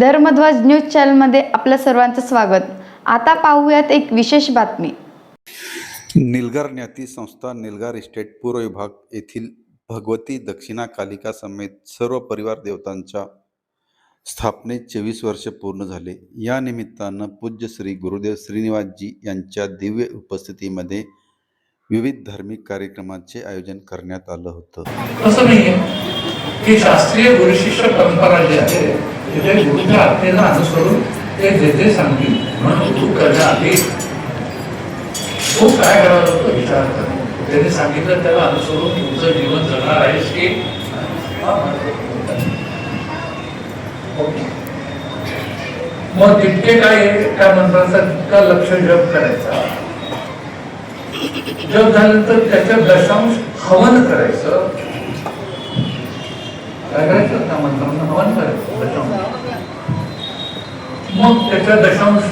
Dharmadhwaj news चॅनलमध्ये आपल्या सर्वांचं स्वागत। आता पाहूयात एक विशेष बातमी। निलगार ज्ञाती संस्था निलगार इस्टेट पूर्व विभाग येथील भगवती दक्षिणा कालिका समेत सर्व परिवार देवतांच्या स्थापनेत 24 वर्ष पूर्ण झाले। या निमित्तानं पूज्य श्री गुरुदेव श्रीनिवासजी यांच्या दिव्य उपस्थितीमध्ये विविध धार्मिक कार्यक्रमाचे आयोजन करण्यात आलं होतं। असं नाहीये की शास्त्रीय गुरुशिष्य परंपरा जी आहे ते गुरुच्या आज्ञेला अनुसरून ते जे जे सांगतील म्हणून गुरु करण्याआधी तो काय करायला होतो विचार करा। त्यांनी सांगितलं त्याला अनुसरून तुमचं जीवन जगणार आहेस की मग तितके काय त्या मंत्राचा तितका लक्ष जप करायचा। जप झाल्यानंतर त्याच्या दशांश हवन करायचं। काय करायचं त्या मंत्रांना हवन करायचं दशांश। मग त्याच्या दशांश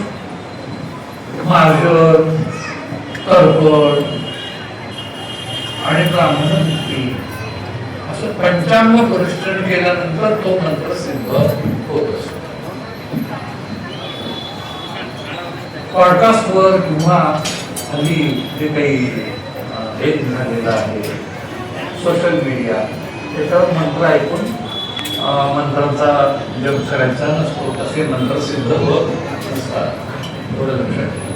मार्जन तर्पण आणि ब्राह्मण असं 55 परिश्रम केल्यानंतर तो मंत्र सिद्ध होत असतो। पॉडकास्टवर किंवा हल्ली जे काही हे झालेलं आहे सोशल मीडिया त्याच्यावर मंत्र ऐकून मंत्राचा जप करायचा नसतो, तसे मंत्र सिद्ध होत नसतात। थोडं लक्षात ठेवा।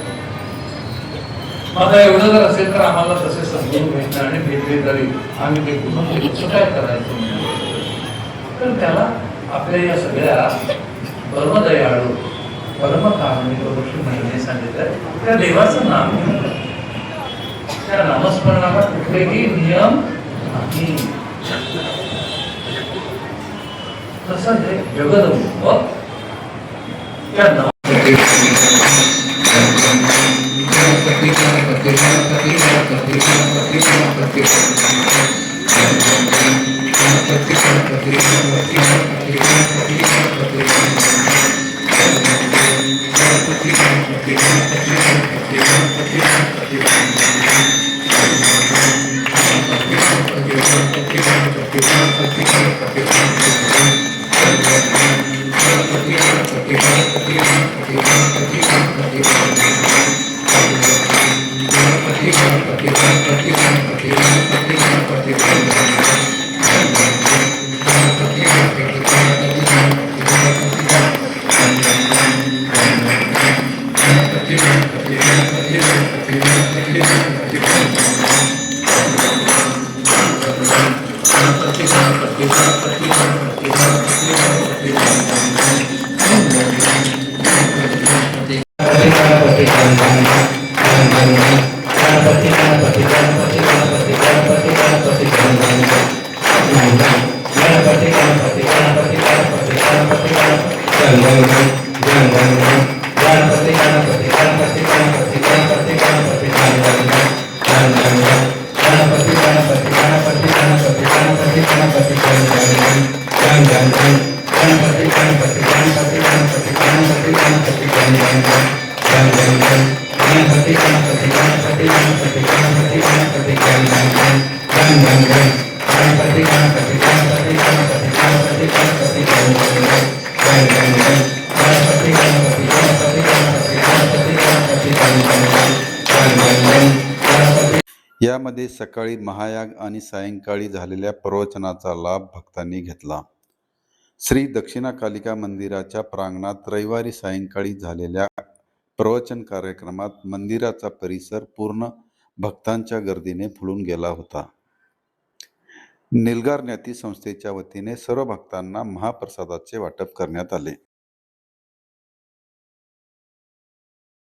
आता एवढं जर असेल तर आम्हाला तसे समजून घ्यायचं आणि भेटले तरी आम्ही ते कसं काय करायचं तर त्याला आपल्या या सगळ्या परमदयाळू परमकारुणिक महिने सांगितलं त्या देवाचं नाम त्या नामस्मरणाला कुठलेही नियम नाही। तसं हे जगद त्या यामध्ये सकाळी महायाग आणि सायंकाळी झालेल्या प्रवचनाचा लाभ भक्तांनी घेतला। श्री दक्षिणा कालिका मंदिराच्या प्रांगणात रविवारी सायंकाळी झालेल्या प्रवचन कार्यक्रमात मंदिराचा परिसर पूर्ण भक्तांच्या गर्दीने फुलून गेला होता। निलगार ज्ञाती संस्थेच्या वतीने सर्व भक्तांना महाप्रसादाचे वाटप करण्यात आले।